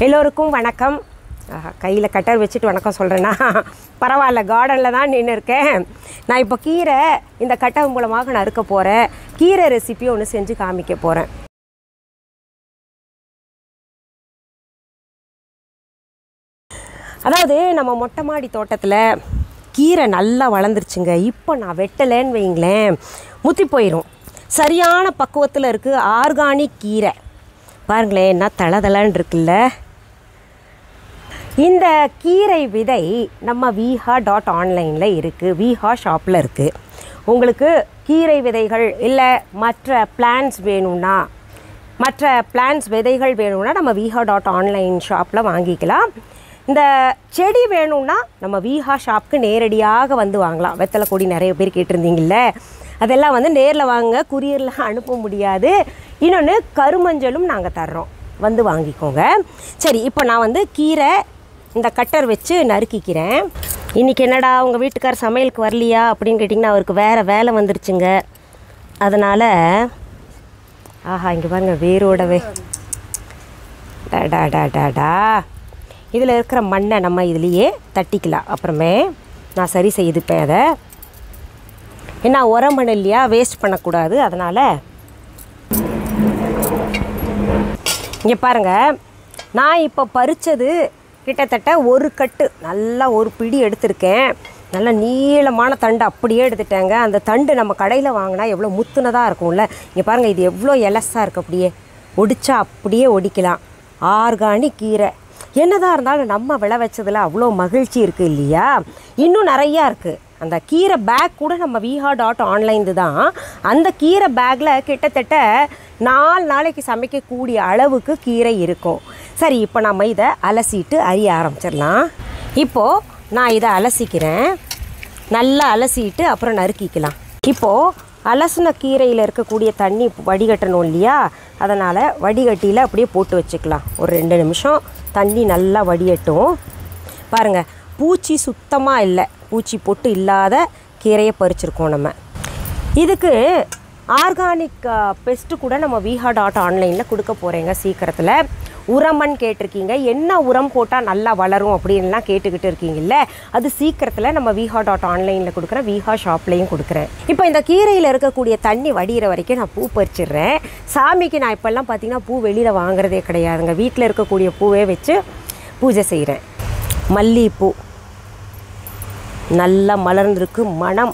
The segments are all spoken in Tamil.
எல்லோருக்கும் வணக்கம். கையில் கட்டர் வச்சுட்டு வணக்கம் சொல்கிறேன்னா பரவாயில்ல, கார்டனில் தான் நின்று இருக்கேன். நான் இப்போ கீரை இந்த கட்டர் மூலமாக நறுக்க போகிறேன். கீரை ரெசிபி ஒன்று செஞ்சு காமிக்க போகிறேன். அதாவது நம்ம மொட்டை மாடி தோட்டத்தில் கீரை நல்லா வளர்ந்துருச்சுங்க. இப்போ நான் வெட்டலைன்னு வைங்களேன், முத்தி போயிடும். சரியான பக்குவத்தில் இருக்குது ஆர்கானிக் கீரை. பாருங்களேன், என்ன தளதளன்னு இருக்குல்ல. இந்த கீரை விதை நம்ம viha.online இருக்குது, viha ஷாப்பில் இருக்குது. உங்களுக்கு கீரை விதைகள் இல்லை மற்ற பிளான்ஸ் வேணும்னா, விதைகள் வேணும்னா நம்ம viha.online ஷாப்பில் வாங்கிக்கலாம். இந்த செடி வேணும்னா நம்ம viha ஷாப்புக்கு நேரடியாக வந்து வாங்கலாம். வெத்தலை கொடி நிறைய பேர் கேட்டிருந்தீங்கல்ல, அதெல்லாம் வந்து நேரில் வாங்க, குரியரில் அனுப்ப முடியாது. இன்னொன்று கருமஞ்சளும் நாங்கள் தர்றோம், வந்து வாங்கிக்கோங்க. சரி, இப்போ நான் வந்து கீரை இந்த கட்டர் வச்சு நறுக்கிக்கிறேன். இன்றைக்கி என்னடா உங்கள் வீட்டுக்கார் சமையலுக்கு வரலையா அப்படின்னு கேட்டிங்கன்னா, அவருக்கு வேறு வேலை வந்துருச்சுங்க. அதனால் இங்கே பாருங்க, வேரோடவே டாடா இதில் இருக்கிற மண்ணை நம்ம இதுலேயே தட்டிக்கலாம். அப்புறமே நான் சரி செய்துப்பேன். அதை என்ன உரம் மண் இல்லையா, வேஸ்ட் பண்ணக்கூடாது. அதனால் இங்கே பாருங்கள், நான் இப்போ பறித்தது கிட்டத்தட்ட ஒரு கட்டு, நல்லா ஒரு பிடி எடுத்திருக்கேன். நல்லா நீளமான தண்டு அப்படியே எடுத்துட்டேங்க. அந்த தண்டு நம்ம கடையில் வாங்கினா எவ்வளோ முத்துனதாக இருக்கும்ல. இங்கே பாருங்கள், இது எவ்வளோ எலஸாக இருக்குது. அப்படியே ஒடிச்சா அப்படியே ஒடிக்கலாம். ஆர்கானிக் கீரை என்னதான் இருந்தாலும் நம்ம விளை வச்சதில் அவ்வளோ மகிழ்ச்சி இருக்குது இல்லையா. இன்னும் நிறையா இருக்குது. அந்த கீரை பேக் கூட நம்ம viha.online தான். அந்த கீரை பேக்கில் கிட்டத்தட்ட 4 நாளைக்கு சமைக்கக்கூடிய அளவுக்கு கீரை இருக்கும். சரி, இப்போ நம்ம இதை அலசிட்டு அரிய ஆரம்பிச்சிடலாம். இப்போது நான் இதை அலசிக்கிறேன். நல்லா அலசிட்டு அப்புறம் நறுக்கிக்கலாம். இப்போது அலசின கீரையில் இருக்கக்கூடிய தண்ணி வடிகட்டணும் இல்லையா, அதனால் வடிகட்டியில் அப்படியே போட்டு வச்சுக்கலாம். ஒரு 2 நிமிஷம் தண்ணி நல்லா வடியட்டும். பாருங்கள், பூச்சி சுத்தமாக இல்லை, பூச்சி பொட்டு இல்லாத கீரையை பறிச்சிருக்கோம் நம்ம. இதுக்கு ஆர்கானிக் பெஸ்ட்டு கூட நம்ம viha.online கொடுக்க போகிறேங்க சீக்கிரத்தில். உரமன் கேட்டிருக்கீங்க, என்ன உரம் போட்டால் நல்லா வளரும் அப்படின்லாம் கேட்டுக்கிட்டு இருக்கீங்கல்ல, அது சீக்கிரத்தில் நம்ம viha.online கொடுக்குறேன், viha ஷாப்லேயும் கொடுக்குறேன். இப்போ இந்த கீரையில் இருக்கக்கூடிய தண்ணி வடிகிற வரைக்கும் நான் பூ பறிச்சிடுறேன். சாமிக்கு நான் இப்போல்லாம் பார்த்திங்கன்னா பூ வெளியில் வாங்குறதே கிடையாதுங்க, வீட்டில் இருக்கக்கூடிய பூவே வச்சு பூஜை செய்கிறேன். மல்லிகைப்பூ நல்லா மலர்ந்திருக்கு, மனம்.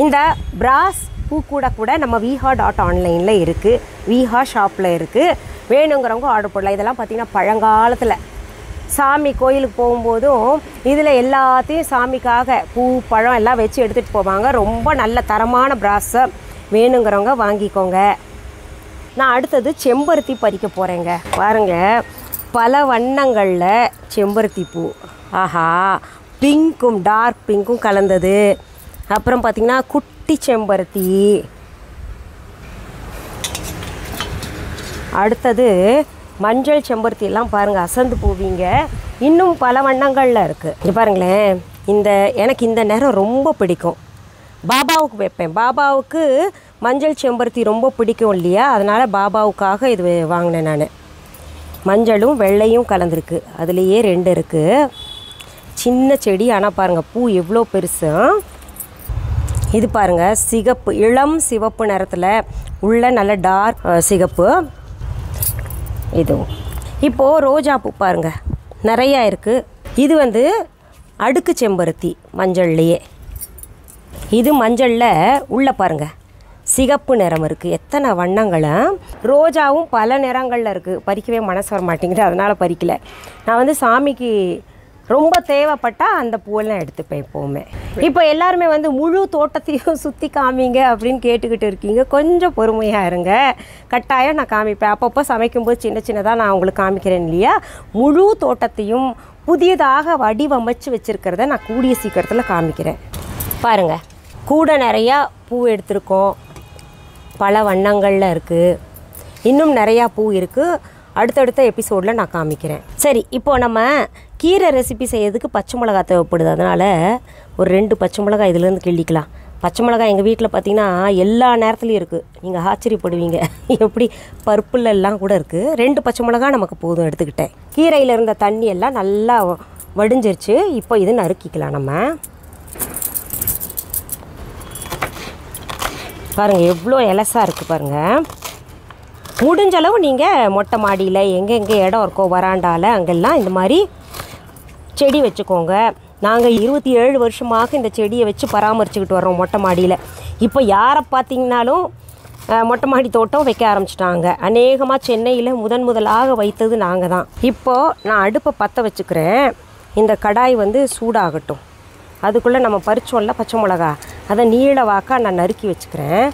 இந்த பிராஸ் பூ கூட நம்ம viha.online இருக்குது, viha ஷாப்பில் இருக்குது. வேணுங்கிறவங்க ஆர்டர் போடலாம். இதெல்லாம் பார்த்திங்கன்னா பழங்காலத்தில் சாமி கோயிலுக்கு போகும்போதும் இதில் எல்லாத்தையும் சாமிக்காக பூ பழம் எல்லாம் வச்சு எடுத்துகிட்டு போவாங்க. ரொம்ப நல்ல தரமான பிராஸை வேணுங்கிறவங்க வாங்கிக்கோங்க. நான் அடுத்தது செம்பருத்தி பறிக்க போகிறேங்க. பாருங்கள், பல வண்ணங்களில் செம்பருத்தி பூ. பிங்க்கும் டார்க் பிங்க்கும் கலந்தது. அப்புறம் பார்த்திங்கன்னா குட்டி செம்பருத்தி. அடுத்தது மஞ்சள் செம்பருத்தி எல்லாம் பாருங்கள், அசந்து போவீங்க. இன்னும் பல வண்ணங்களில் இருக்குது. இங்கே பாருங்களேன், எனக்கு இந்த நிறம் ரொம்ப பிடிக்கும். பாபாவுக்கு வைப்பேன். பாபாவுக்கு மஞ்சள் செம்பருத்தி ரொம்ப பிடிக்கும் இல்லையா, அதனால் பாபாவுக்காக இது வாங்கினேன் நான். மஞ்சளும் வெள்ளையும் கலந்துருக்கு, அதுலேயே 2 இருக்குது. சின்ன செடி, ஆனால் பாருங்கள் பூ எவ்வளோ பெருசு. இது பாருங்கள், சிகப்பு, இளம் சிவப்பு நிறத்தில் உள்ள நல்ல டார்க் சிகப்பு. இதுவும் இப்போது ரோஜா பூ பாருங்கள், நிறையா இருக்குது. இது வந்து அடுக்கு செம்பருத்தி மஞ்சள்லையே. இது மஞ்சளில் உள்ள பாருங்கள் சிகப்பு நிறம் இருக்குது. எத்தனை வண்ணங்களும். ரோஜாவும் பல நிறங்களில் இருக்குது. பறிக்கவே மனசு வர மாட்டேங்குது, அதனால் பறிக்கலை. நான் வந்து சாமிக்கு ரொம்ப தேவைப்பட்டால் அந்த பூவெல்லாம் எடுத்துப்பேன் எப்போவுமே. இப்போ எல்லாருமே வந்து முழு தோட்டத்தையும் சுற்றி காமிங்க அப்படின்னு கேட்டுக்கிட்டு இருக்கீங்க. கொஞ்சம் பொறுமையாக இருங்க, கட்டாயம் நான் காமிப்பேன். அப்பப்போ சமைக்கும்போது சின்னதாக நான் உங்களுக்கு காமிக்கிறேன் இல்லையா. முழு தோட்டத்தையும் புதியதாக வடிவமைச்சு வச்சுருக்கிறத நான் கூடிய சீக்கிரத்தில் காமிக்கிறேன். பாருங்கள், கூட நிறையா பூ எடுத்திருக்கோம், பல வண்ணங்களில் இருக்குது. இன்னும் நிறையா பூ இருக்குது. அடுத்தடுத்த எபிசோடில் நான் காமிக்கிறேன். சரி, இப்போது நம்ம கீரை ரெசிபி செய்யறதுக்கு பச்சை மிளகா தேவைப்படுது. அதனால் ஒரு 2 பச்சை மிளகாய் இதிலேருந்து கிள்ளிக்கலாம். பச்சை மிளகாய் எங்கள் வீட்டில் பார்த்திங்கன்னா எல்லா நேரத்துலையும் இருக்குது. நீங்கள் ஆச்சரியப்படுவீங்க, எப்படி பருப்புலெல்லாம் கூட இருக்குது. 2 பச்சை மிளகாய் நமக்கு போதும் எடுத்துக்கிட்டேன். கீரையில் இருந்த தண்ணி எல்லாம் நல்லா வடிஞ்சிருச்சு. இப்போ இது நறுக்கிக்கலாம். நம்ம பாருங்கள் எவ்வளோ எலசாக இருக்குது பாருங்கள். முடிஞ்சளவு நீங்கள் மொட்டை மாடியில் எங்கெங்கே இடம் இருக்கோ வராண்டாவில் அங்கெல்லாம் இந்த மாதிரி செடி வச்சுக்கோங்க. நாங்கள் 27 வருஷமாக இந்த செடியை வச்சு பராமரிச்சுக்கிட்டு வர்றோம் மொட்டை மாடியில். இப்போ யாரை பார்த்திங்கனாலும் மொட்டை மாடி தோட்டம் வைக்க ஆரம்பிச்சிட்டாங்க. அநேகமாக சென்னையில் முதலாக வைத்தது நாங்கள் தான். இப்போது நான் அடுப்பை பற்ற வச்சுக்கிறேன். இந்த கடாய் வந்து சூடாகட்டும். அதுக்குள்ளே நம்ம பறிச்சோம்ல பச்சை மிளகா, அதை நீள வாக்கா நான் நறுக்கி வச்சுக்கிறேன்.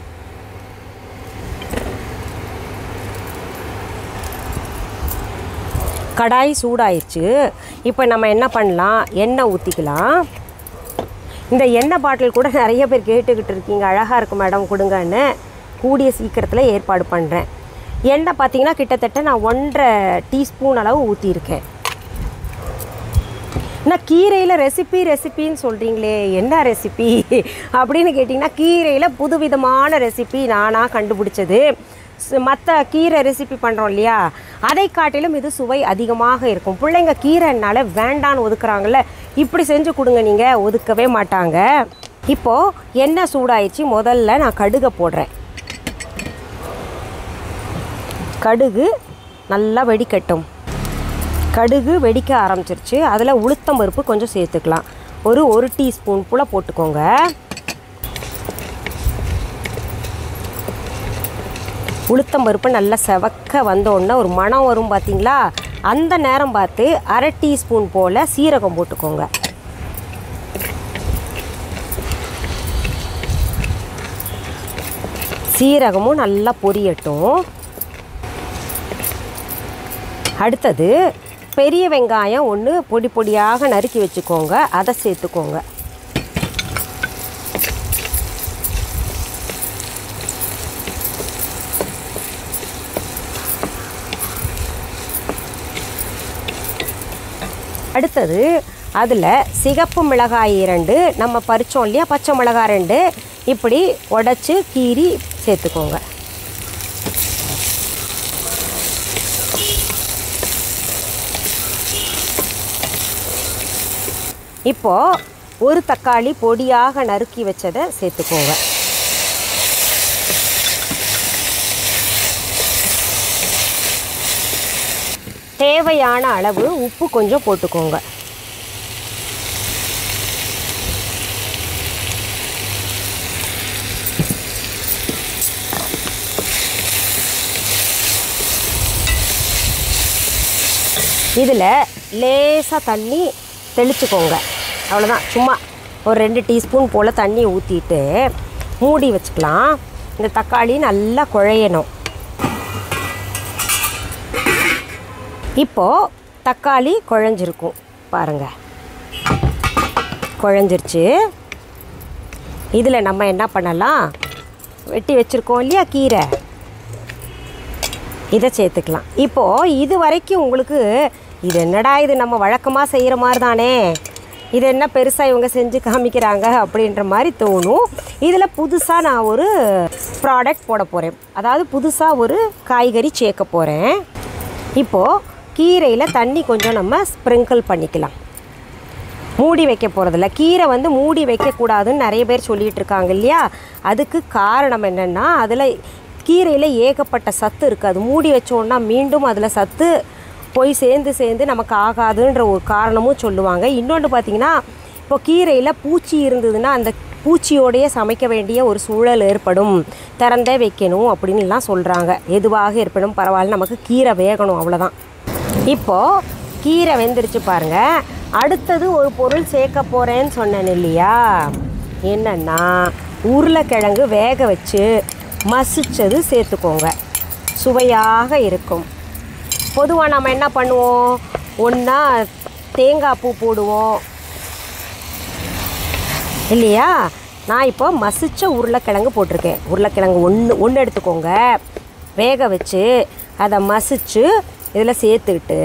கடாய் சூடாயிடுச்சு. இப்போ நம்ம என்ன பண்ணலாம், எண்ணெய் ஊற்றிக்கலாம். இந்த எண்ணெய் பாட்டில் கூட நிறைய பேர் கேட்டுக்கிட்டு இருக்கீங்க, அழகாக இருக்கும் மேடம் கொடுங்கன்னு. கூடிய சீக்கிரத்தில் ஏற்பாடு பண்ணுறேன். எண்ணெய் பார்த்திங்கன்னா கிட்டத்தட்ட நான் 1.5 டீஸ்பூன் அளவு ஊற்றியிருக்கேன். நான் கீரையில் ரெசிப்பின்னு சொல்கிறீங்களே, என்ன ரெசிபி அப்படின்னு கேட்டிங்கன்னா, கீரையில் புதுவிதமான ரெசிபி நானாக கண்டுபிடிச்சது. மற்ற கீரை ரெசிபி பண்ணுறோம் இல்லையா, அதை காட்டிலும் இது சுவை அதிகமாக இருக்கும். பிள்ளைங்க கீரைனால வேண்டான்னு ஒதுக்குறாங்கல்ல, இப்படி செஞ்சு கொடுங்க, நீங்கள் ஒதுக்கவே மாட்டாங்க. இப்போது எண்ணெய் சூடாயிடுச்சு. முதல்ல நான் கடுகை போடுறேன். கடுகு நல்லா வெடிக்கட்டும். கடுகு வெடிக்க ஆரம்பிச்சிருச்சு. அதில் உளுத்தம் பருப்பு கொஞ்சம் சேர்த்துக்கலாம். ஒரு 1 டீஸ்பூன் போல் போட்டுக்கோங்க. உளுத்தம் பருப்பு நல்லா செவக்க வந்தோடனே ஒரு மணம் வரும் பார்த்திங்களா, அந்த நேரம் பார்த்து 1/2 டீஸ்பூன் போல் சீரகம் போட்டுக்கோங்க. சீரகமும் நல்லா பொரியட்டும். அடுத்தது பெரிய வெங்காயம் 1 பொடி பொடியாக நறுக்கி வச்சுக்கோங்க, அதை சேர்த்துக்கோங்க. அடுத்தது அதில் சிகப்பு மிளகாய் 2, நம்ம பறிச்சோம் இல்லையா பச்சை மிளகாய் 2, இப்படி உடச்சி கீறி சேர்த்துக்கோங்க. இப்போது ஒரு தக்காளி பொடியாக நறுக்கி வச்சதை சேர்த்துக்கோங்க. தேவையான அளவு உப்பு கொஞ்சம் போட்டுக்கோங்க. இதில் லேசாக தண்ணி தெளிச்சுக்கோங்க. அவ்வளோதான். சும்மா ஒரு 2 டீஸ்பூன் போல் தண்ணி ஊற்றிட்டு மூடி வச்சுக்கலாம். இந்த தக்காளி நல்லா குழையணும். இப்போது தக்காளி குழஞ்சிருக்கும் பாருங்கள், குழஞ்சிருச்சு. இதில் நம்ம என்ன பண்ணலாம், வெட்டி வச்சுருக்கோம் இல்லையா கீரை, இதை சேர்த்துக்கலாம். இப்போது இது வரைக்கும் உங்களுக்கு இது என்னடா இது நம்ம வழக்கமாக செய்கிற மாதிரி தானே, இது என்ன பெருசாக இவங்க செஞ்சு காமிக்கிறாங்க அப்படின்ற மாதிரி தோணும். இதில் புதுசாக நான் ஒரு ப்ராடக்ட் போட போகிறேன். அதாவது புதுசாக ஒரு காய்கறி சேர்க்க போகிறேன். இப்போது கீரையில் தண்ணி கொஞ்சம் நம்ம ஸ்ப்ரிங்கிள் பண்ணிக்கலாம். மூடி வைக்க போகிறதில்ல. கீரை வந்து மூடி வைக்கக்கூடாதுன்னு நிறைய பேர் சொல்லிகிட்டு இருக்காங்க இல்லையா, அதுக்கு காரணம் என்னென்னா அதில் கீரையில் ஏகப்பட்ட சத்து இருக்குது. அது மூடி வச்சோன்னா மீண்டும் அதில் சத்து போய் சேர்ந்து நமக்கு ஆகாதுன்ற ஒரு காரணமும் சொல்லுவாங்க. இன்னொன்று பார்த்திங்கன்னா, இப்போ கீரையில் பூச்சி இருந்ததுன்னா அந்த பூச்சியோடையே சமைக்க வேண்டிய ஒரு சூழல் ஏற்படும், திறந்தே வைக்கணும் அப்படின்லாம் சொல்கிறாங்க. எதுவாக ஏற்படும் பரவாயில்ல, நமக்கு கீரை வேகணும், அவ்வளோதான். இப்போது கீரை வெந்துருச்சு பாருங்கள். அடுத்தது ஒரு பொருள் சேர்க்க போகிறேன்னு சொன்னேன் இல்லையா, என்னென்னா உருளைக்கிழங்கு வேக வச்சு மசிச்சது சேர்த்துக்கோங்க, சுவையாக இருக்கும். பொதுவாக நம்ம என்ன பண்ணுவோம், ஒன்றா தேங்காய் பூ போடுவோம் இல்லையா. நான் இப்போ மசிச்ச உருளைக்கிழங்கு போட்டிருக்கேன். உருளைக்கிழங்கு ஒன்று எடுத்துக்கோங்க, வேக வச்சு அதை மசிச்சு இதில் சேர்த்துக்கிட்டு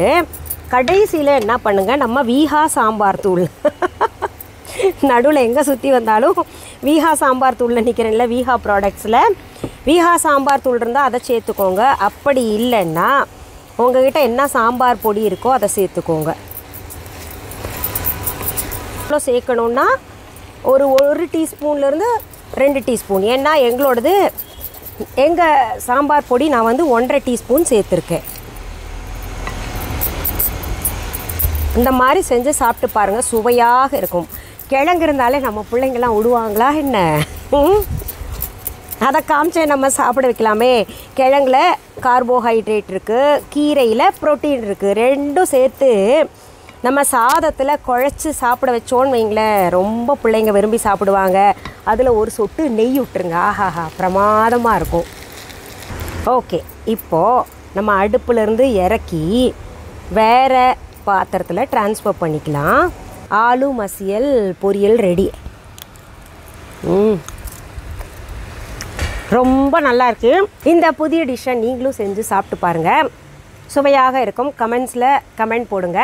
கடைசியில் என்ன பண்ணுங்கள், நம்ம வீஹா சாம்பார் தூள் நடுவில் எங்கே சுற்றி வந்தாலும் வீஹா சாம்பார் தூளில் நிற்கிறேன்ல, வீஹா ப்ராடக்ட்ஸில் வீஹா சாம்பார் தூள் இருந்தால் அதை சேர்த்துக்கோங்க. அப்படி இல்லைன்னா உங்கள்கிட்ட என்ன சாம்பார் பொடி இருக்கோ அதை சேர்த்துக்கோங்க. இவ்வளோ சேர்க்கணுன்னா ஒரு டீஸ்பூன்லேருந்து 2 டீஸ்பூன். ஏன்னா எங்கள் சாம்பார் பொடி நான் வந்து 1.5 டீஸ்பூன் சேர்த்துருக்கேன். இந்த மாதிரி செஞ்சு சாப்பிட்டு பாருங்கள், சுவையாக இருக்கும். கிழங்கு இருந்தாலே நம்ம பிள்ளைங்கள்லாம் விடுவாங்களா என்ன? அதை காமிச்சே நம்ம சாப்பிட வைக்கலாமே. கிழங்குல கார்போஹைட்ரேட் இருக்குது, கீரையில் ப்ரோட்டீன் இருக்குது. ரெண்டும் சேர்த்து நம்ம சாதத்தில் குழச்சி சாப்பிட வச்சோன்னு வைங்களேன், ரொம்ப பிள்ளைங்க விரும்பி சாப்பிடுவாங்க. அதில் ஒரு சொட்டு நெய் விட்டுருங்க, ஆஹாஹா பிரமாதமாக இருக்கும். ஓகே, இப்போது நம்ம அடுப்புலேருந்து இறக்கி வேறு பாத்திரத்தில் ட்ரான்ஸ்ஃபர் பண்ணிக்கலாம். ஆலு மசியல் பொரியல் ரெடி. ரொம்ப நல்லா இருக்குது. இந்த புதிய டிஷ்ஷை நீங்களும் செஞ்சு சாப்பிட்டு பாருங்கள், சுவையாக இருக்கும். கமெண்ட்ஸில் கமெண்ட் போடுங்க.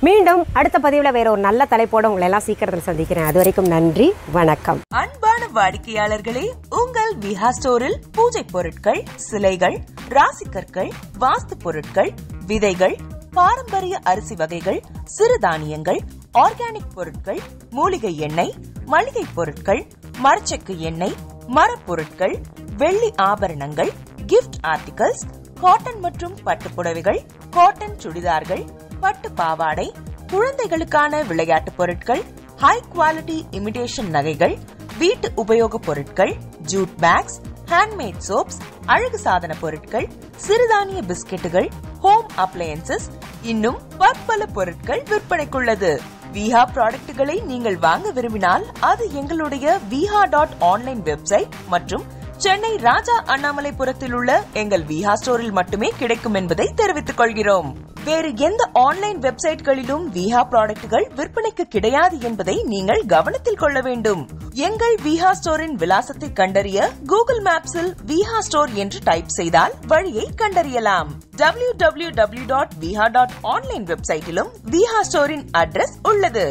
மீண்டும் அடுத்த பதிவில் வேற ஒரு நல்ல தலைப்போடு உங்களை எல்லாம் சீக்கிரத்தில் சந்திக்கிறேன். அது வரைக்கும் நன்றி, வணக்கம். அன்பான வாடிக்கையாளர்களே, உங்கள் விஹா ஸ்டோரில் பூஜை பொருட்கள், சிலைகள், ராசிக்கற்கள், வாஸ்து பொருட்கள், விதைகள், பாரம்பரிய அரிசி வகைகள், சிறுதானியங்கள், ஆர்கானிக் பொருட்கள், மூலிகை எண்ணெய், மளிகை பொருட்கள், மரச்செக்கு எண்ணெய், மரப்பொருட்கள், வெள்ளி ஆபரணங்கள், கிஃப்ட் ஆர்டிகல்ஸ், காட்டன் மற்றும் பட்டு புடவைகள், காட்டன் சுடிதார்கள், பட்டு பாவாடை, குழந்தைகளுக்கான விளையாட்டு பொருட்கள், ஹை குவாலிட்டி இமிடேஷன் நகைகள், வீட்டு உபயோக பொருட்கள், ஜூட் பேக்ஸ், ஹேண்ட்மேட் சோப்ஸ், அழகு சாதன பொருட்கள், சிறுதானிய பிஸ்கெட்டுகள், ஹோம் அப்ளையன்சஸ், இன்னும் பற்பல பொருட்கள் விற்பனைக்குள்ளது. விஹா ப்ராடக்ட்களை நீங்கள் வாங்க விரும்பினால் அது எங்களுடைய viha.online வெப்சைட் மற்றும் சென்னை ராஜா அண்ணாமலைபுரத்தில் உள்ள எங்கள் விஹா ஸ்டோரில் மட்டுமே கிடைக்கும் என்பதை தெரிவித்துக் கொள்கிறோம். வேறு எந்த ஆன்லைன் வெப்சைட்களிலும் விஹா ப்ராடக்ட்கள் விற்பனைக்கு கிடையாது என்பதை நீங்கள் கவனத்தில் கொள்ள வேண்டும். எங்கள் விஹா ஸ்டோரின் விலாசத்தை கண்டறிய கூகுள் மேப்ஸில் விஹா ஸ்டோர் என்று டைப் செய்தால் வழியை கண்டறியலாம். www.viha.online வெப்சைட்டிலும் விஹா ஸ்டோரின் அட்ரஸ் உள்ளது.